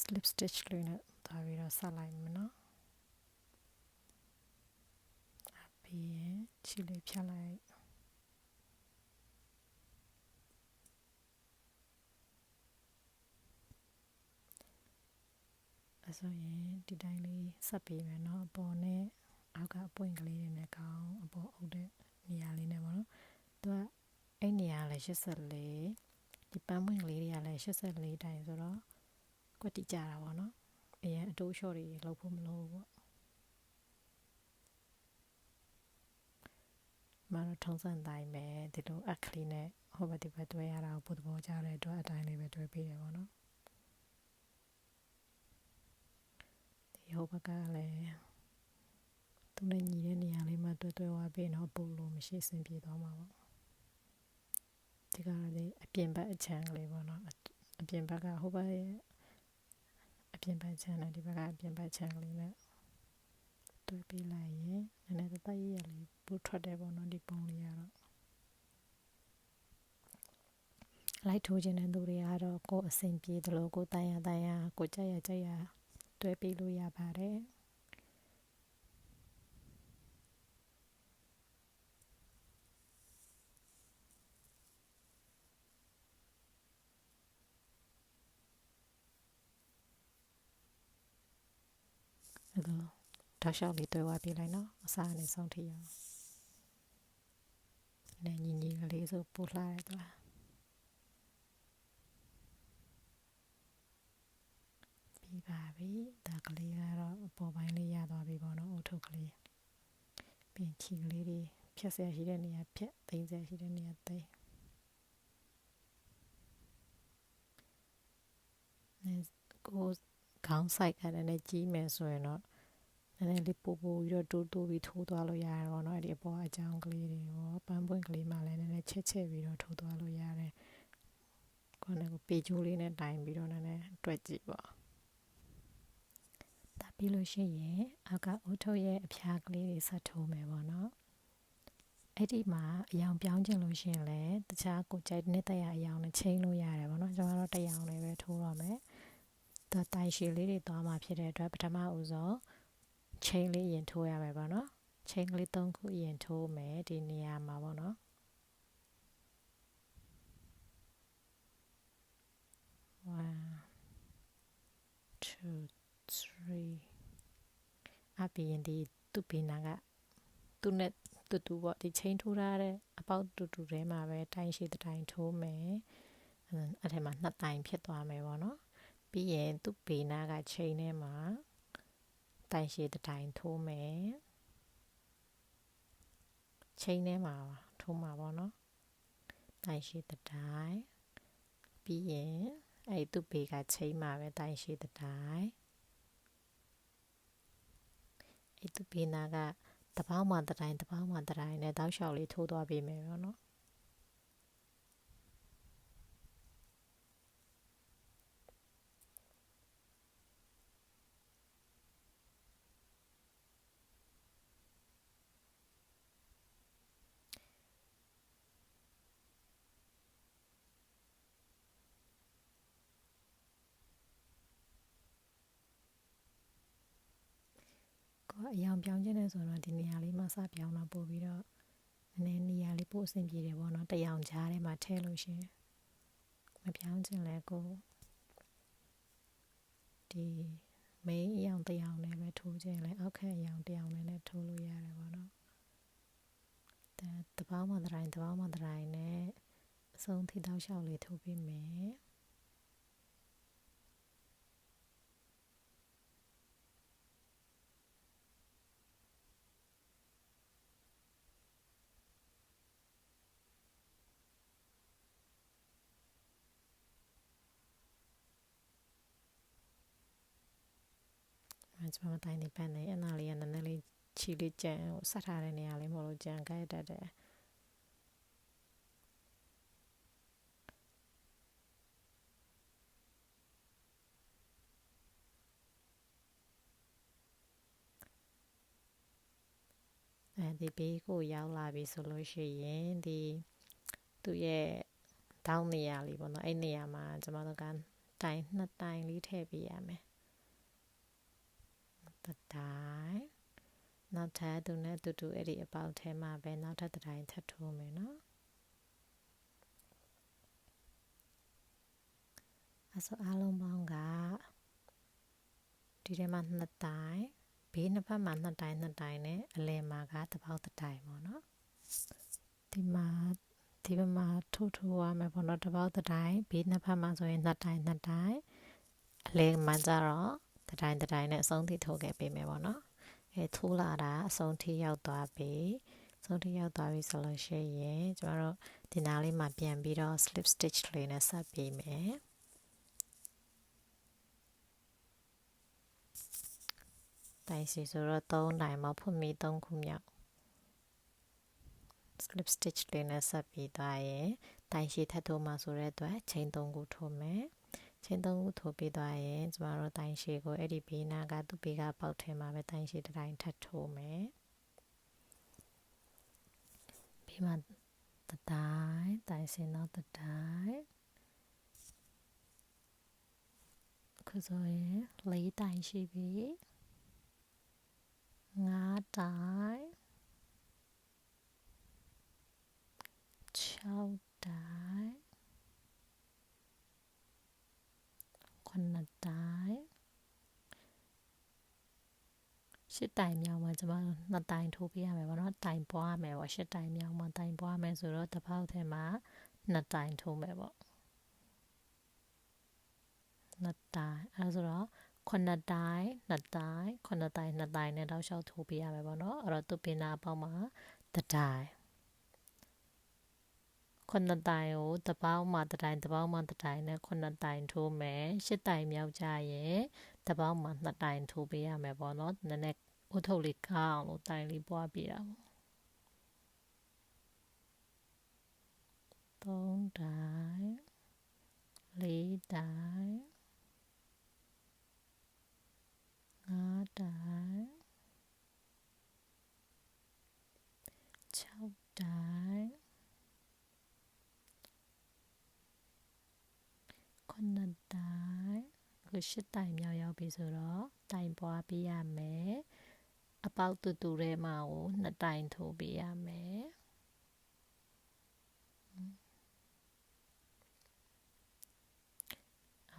slip stitch လေးနဲ့သွားပြီးတော့ဆက်လိုက်မယ်เนาะပြီးရင်ခြေလေးဖြတ်လိုက်ဆိုရင်ဒီတိုင်းလေးဆက်ပြီးမယ်เนาะအပေါ်နဲ့အောက်ကအပွင့်ကလေးတွေနဲ့ကောင်းအပေါ်အုပ်တဲ့နေရာလေးနဲ့ပေါ့နော်သူကအဲ့နေရာလည်း84ဒီပန်းပွင့်ကလေးတွေကလည်း84တိုင်းဆိုတော့ကွက်တိကြတာပေါ့နော်အရင်အတိုးလျှော့တွေလောက်ဖို့မလိုဘူးပေါ့မတော့ထုံးစံတိုင်းပဲဒီလိုအခလီနဲ့ဟိုဘက်ဒီဘက်တွဲရတာကိုပို့သဘောကျတဲ့အတွက်အတိုင်းလေးပဲတွဲပေးတယ်ပေါ့နော်ဒီဟိုဘက်ကလည်းသူနဲ့ညီတဲ့နေရာလေးမှာတွဲဝါပေးတော့ပို့လို့မရှိစင်ပြေသွားမှာပေါ့ဒီကနေ့အပြင်ဘက်အချမ်းကလေးပေါ့နော်အပြင်ဘက်ကဟိုဘက်ရဲ့အပြင်ဘက်ချမ်းနဲ့ဒီဘက်ကအပြင်ဘက်ချမ်းကလေးနဲ့တွဲပေးလိုက်ရင်နည်းနည်းသက်ရည်လေးပို့ထွက်တယ်ပေါ့နော်ဒီပုံလေးကတော့လိုက်ထိုးခြင်းတဲ့သူတွေကတော့ကိုယ်အဆင်ပြေတယ်လို့ကိုယ်တန်ရကိုကြက်ရတွဲပေးလို့ရပါတယ်အဲ့တော့တောက်လျှောက်လေးတွဲဝါပေးလိုက်နော်အစားနဲ့ဆုံးထိရအောင်နဲ့ညီကလေးဆိုပို့လှရတယ်သူလားပြီးပါပြီဒါကလေးကတော့အပေါ်ပိုင်းလေးရသွားပြီပေါ့နော်အုတ်ထုပ်ကလေးပြင်ချီကလေးတွေဖြတ်ဆရာရှိတဲ့နေရာဖြတ်သိမ်းဆရာရှိတဲ့နေရာသိမ်းနဲ့ကိုခေါင်းဆိုင်ကလည်းကြီးမယ်ဆိုရင်တော့နည်းနည်းလေးပို့ပြီးတော့တိုးပြီးထိုးသွားလို့ရတယ်ပေါ့နော်အဲ့ဒီအပေါ်အကြောင်းကလေးတွေရောပန်းပွင့်ကလေးမှလည်းနည်းနည်းချက်ပြီးတော့ထိုးသွားလို့ရတယ်ကိုယ်ကပေချိုးလေးနဲ့တိုင်ပြီးတော့နည်းနည်းတွက်ကြည့်ပေါ့ဒါပြီးလို့ရှိရင်အောက်ကအုတ်ထုပ်ရဲ့အဖျားကလေးတွေဆက်ထိုးမယ်ပေါ့နော်အဲ့ဒီမှာအယောင်ပြောင်းခြင်းလို့ရှိရင်လည်းတခြားကိုကြိုက်တဲ့တရားအယောင်နဲ့ချိန်လို့ရတယ်ပေါ့နော်ကျွန်တော်တို့တရားလေးပဲထိုးတော့မယ်ဒါတိုင်ရှည်လေးတွေသွားမှာဖြစ်တဲ့အတွက်ပထမဦးဆုံးချိန်လေးရင်ထိုးရမယ်ပေါ့နော်ချိန်ကလေး3ခုရင်ထိုးမယ်ဒီနေရာမှာပေါ့နော်1 2 3အပြင်ဒီသူ့ပင်နာကသူ့နဲ့တူပေါ့ဒီချိန်ထိုးထားတဲ့အပေါက်တူထဲမှာပဲတိုင်ရှည်တိုင်ထိုးမယ်အဲ့ထဲမှာ2တိုင်ဖြစ်သွားမယ်ပေါ့နော်ပြီးရင်သူ့ဘေးနာကချိန်ထဲမှာတိုင်ရှည်တိုင်ထိုးမယ်ချိန်ထဲမှာထိုးမှာပေါ့နော်တိုင်ရှည်တိုင်ပြီးရင်အဲ့သူ့ဘေးကချိန်မှာပဲတိုင်ရှည်တိုင်အဲ့သူ့ဘေးနာကတပေါင်းမှတိုင်နဲ့တောက်လျှောက်လေးထိုးသွားပေးမယ်ပေါ့နော်အယောင်ပြောင်းခြင်းနဲ့ဆိုတော့ဒီနေရာလေးမှာစပြောင်းတော့ပို့ပြီးတော့နည်းနည်းနေရာလေးပို့အဆင်ပြေတယ်ပေါ့နော်တရောင်ကြားထဲမှာထည့်လို့ရှင်မပြောင်းခြင်းလဲကိုဒီ main အယောင်တရောင်နဲ့ပဲထိုးခြင်းလဲအောက်ခံအယောင်တရောင်နဲ့ထိုးလို့ရတယ်ပေါ့နော်တပေါင်းမှတိုင်နဲ့အဆုံးထိတောက်လျှောက်လေးထိုးပေးမယ်ကျွန်မတိုင်နေပန်းနေအနာလေးကနည်းနည်းလေးချီလေးကြံဆက်ထားတဲ့နေရာလေးမဟုတ်လို့ကြံကြိုက်တတ်တယ် ဒီဘေးကိုရောက်လာပြီဆိုလို့ရှိရင်ဒီသူ့ရဲ့တောင်းနေရလေးပေါ့နော်အဲ့နေရာမှာကျမတို့ကတိုင်2တိုင်လေးထည့်ပေးရမယ်တစ်တိုင်နောက်ထပ်သူနဲ့အတူတူအဲ့ဒီအပေါက်ထဲမှာပဲနောက်ထပ်တစ်တိုင်ထပ်ထိုးမယ်နော်အဲ့ဆိုအားလုံးပေါင်းကဒီထဲမှာ2တိုင်ဘေးနှစ်ဖက်မှာ2တိုင်နဲ့အလယ်မှာကတစ်ပေါက်တစ်တိုင်ပေါ့နော်ဒီဘက်မှာထိုးရမယ်ပေါ့နော်တစ်ပေါက်တစ်တိုင်ဘေးနှစ်ဖက်မှာဆိုရင်2တိုင်အလယ်မှာကျတော့တစ်တိုင်နဲ့အဆုံးထိထိုးခဲ့ပေးမယ်ပေါ့နော်ထိုးလာတာအဆုံးထိရောက်သွားပြီဆိုလို့ရှိရင်ကျမတို့ဒီနားလေးမှာပြန်ပြီးတော့ slip stitch လေးနဲ့ဆက်ပေးမယ်တိုင်စီဆိုတော့3တိုင်မှာဖွင့်ပြီး3ခုမြောက် slip stitch လေးနဲ့ဆက်ပြီးသွားရင်တိုင်ရှည်ထပ်ထိုးမှာဆိုတဲ့အတွက်chain 3ခုထိုးမယ်chain 3ခုထိုးပြီးသွားရင်ကျမတို့တိုင်ရှည်ကိုအဲ့ဒီဘေးနားကသူ့ဘေးကပေါက်ထဲမှာပဲတိုင်ရှည်တစ်တိုင်ထပ်ထိုးမယ်ဘေးမှာတစ်တိုင်ရှည်နောက်တစ်တိုင်အခုဆိုရင်4တိုင်ရှိပြီ5တိုင်6တိုင်9တိုင်8တိုင်မြောက်မှာကျမတို့2တိုင်ထိုးပေးရမယ်ပေါ့နော်တိုင်ပွားမယ်ပေါ့8တိုင်မြောက်မှာတိုင်ပွားမယ်ဆိုတော့တစ်ပေါက်ထဲမှာ2တိုင်ထိုးမယ်ပေါ့2တိုင်အဲဆိုတော့9တိုင်2တိုင်9တိုင်2တိုင်နဲ့တောက်လျှောက်ထိုးပေးရမယ်ပေါ့နော်အဲ့တော့သူ့ပင်နာအပေါက်မှာတစ်တိုင်9တိုင်ကိုတစ်ပေါက်မှာတစ်တိုင်နဲ့9တိုင်ထိုးမယ်8တိုင်မြောက်ကြရင်တစ်ပေါက်မှာ2တိုင်ထိုးပေးရမယ်ပေါ့နော်နည်းနည်းဥထုပ်လေးကောင်းလို့တိုင်လေးပွားပြတာပေါ့3တိုင်4တိုင်5တိုင်6တိုင်9တိုင်အခု8တိုင်မြောက်ရောက်ပြီဆိုတော့တိုင်ပွားပေးရမယ်အပေါက်တူထဲမှာကို2တိုင်ထိုးပေးရမယ်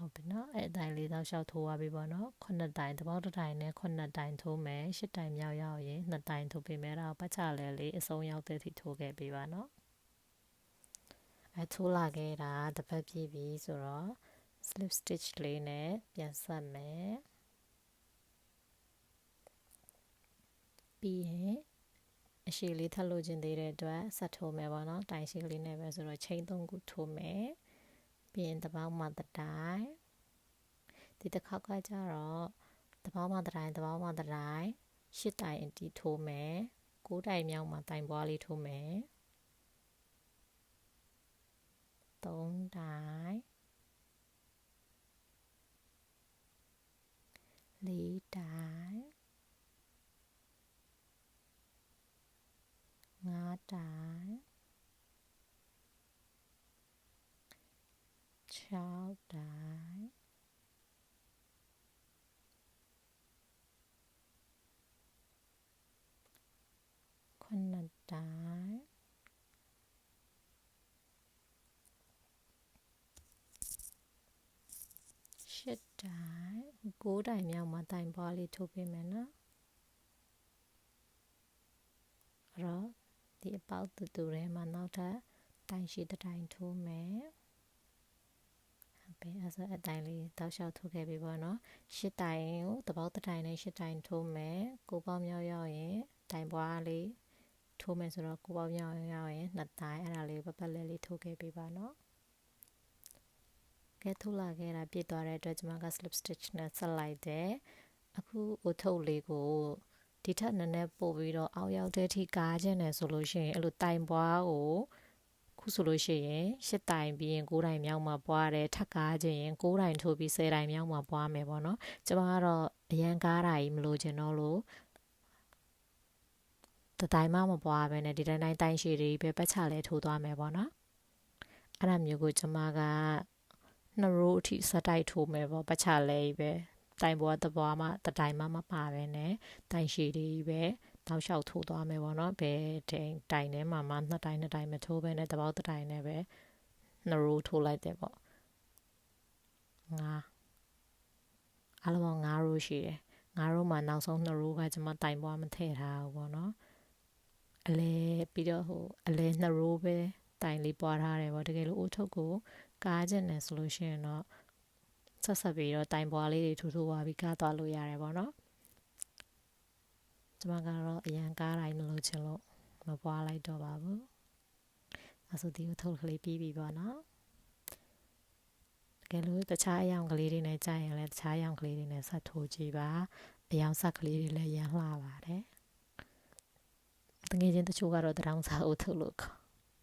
ဟုတ်ပြီနော်အဲ့အတိုင်းလေးတောက်လျှောက်ထိုးရပြီပေါ့နော်9တိုင်တစ်ပေါက်တစ်တိုင်နဲ့9တိုင်ထိုးမယ်8တိုင်မြောက်ရောက်ရင်2တိုင်ထိုးပေးမယ်တော့ပတ်ချလဲလေးအဆုံးရောက်တဲ့အထိထိုးခဲ့ပေးပါနော်ထိုးလာခဲ့တာတစ်ပတ်ပြည့်ပြီဆိုတော့ slip stitch လေးနဲ့ပြန်ဆက်မယ်ပြီးရင်အရှည်လေးထပ်လို့ခြင်းသေးတဲ့အတွက်ဆက်ထိုးမယ်ပေါ့နော်တိုင်ရှည်လေးနဲ့ပဲဆိုတော့ chain 3ခုထိုးမယ်ပြီးရင်တစ်ပေါက်မှာတစ်တိုင်ဒီတစ်ခေါက်ကကျတော့တစ်ပေါက်မှာတစ်တိုင်8တိုင်အထိထိုးမယ်9တိုင်မြောက်မှာတိုင်ပွားလေးထိုးမယ်3တိုင်4တိုင်5တိုင်6တိုင်9တိုင်8တိုင်9တိုင်မြောက်မှာတိုင်ပွားလေးထိုးပေးမယ်နော်အဲ့တော့ဒီအပေါက်တူထဲမှာနောက်ထပ်တိုင်ရှည်တစ်တိုင်ထိုးမယ်ဟုတ်ပြီအဲ့ဆိုအတိုင်းလေးတောက်လျှောက်ထိုးခဲ့ပြီပေါ့နော်8တိုင်ကိုတစ်ပေါက်တစ်တိုင်နဲ့8တိုင်ထိုးမယ်9ပေါက်မြောက်ရောက်ရင်တိုင်ပွားလေးထိုးမယ်ဆိုတော့9ပေါက်မြောက်ရောက်ရင်2တိုင်အဲ့ဒါလေးပတ်လဲလေးထိုးခဲ့ပြီပါနော်ကဲထိုးလာခဲ့တာပြည့်သွားတဲ့အတွက်ကျွန်မက slip stitch နဲ့ဆက်လိုက်တယ်အခုအထုပ်လေးကိုဒီထက်နည်းနည်းပို့ပြီးတော့အောက်ရောက်တဲ့ထိကားခြင်းနဲ့ဆိုလို့ရှိရင်အဲ့လိုတိုင်ပွားကိုခုဆိုလို့ရှိရင်8တိုင်ပြီးရင်9တိုင်မြောက်မှာပွားတယ်ထပ်ကားခြင်းရင်9တိုင်ထိုးပြီး10တိုင်မြောက်မှာပွားမယ်ပေါ့နော်ကျွန်မကတော့အရန်ကားတာကြီးမလို့ခြင်းတော့လို့ တတိုင်းမှမပွားပဲနဲ့ဒီတိုင်းတိုင်းရှည်တွေပဲပတ်ချလဲထိုးသွားမယ်ပေါ့နော်အဲ့ဒါမျိုးကိုကျမက2 row အထိဆက်တိုက်ထိုးမယ်ပေါ့ပတ်ချလဲပဲတိုင်ပေါ်တပွားမှတတိုင်းမှမပါပဲနဲ့တိုင်ရှည်တွေပဲတောက်လျှောက်ထိုးသွားမယ်ပေါ့နော်ဘယ်တိုင်ထဲမှာမှ2တိုင်းမထိုးပဲနဲ့တပေါက်တတိုင်းနဲ့ပဲ2 row ထိုးလိုက်တယ်ပေါ့အားလုံး9 row ရှိတယ်9 row မှာနောက်ဆုံး2 row ကကျွန်မတိုင်ပွားမထည့်ထားဘူးပေါ့နော်အလဲပြီးတော့အလဲ2 row ပဲတိုင်လေးပွားထားတယ်ပေါ့တကယ်လို့အိုးထုတ်ကိုကားကျင်တယ်ဆိုလို့ရှိရင်တော့ဆက်ပြီးတော့တိုင်ပွားလေးတွေထိုးပွားပြီးကားသွားလို့ရတယ်ပေါ့နော်ကျွန်မကတော့အရန်ကားတိုင်းမလို့ချင်လို့မပွားလိုက်တော့ပါဘူးအဲဆိုဒီကိုထုတ်ကလေးပြီးပြီပေါ့နော်ကဲလို့တခြားအယောင်ကလေးတွေနဲ့ကြာရင်လည်းတခြားအယောင်ကလေးတွေနဲ့ဆက်ထိုးကြည့်ပါအယောင်ဆက်ကလေးတွေလည်းရမ်းလှပါတယ်တကယ်ချင်းတချို့ကတော့တရောင်းစားအုပ်ထုတ်လို့ခေါ်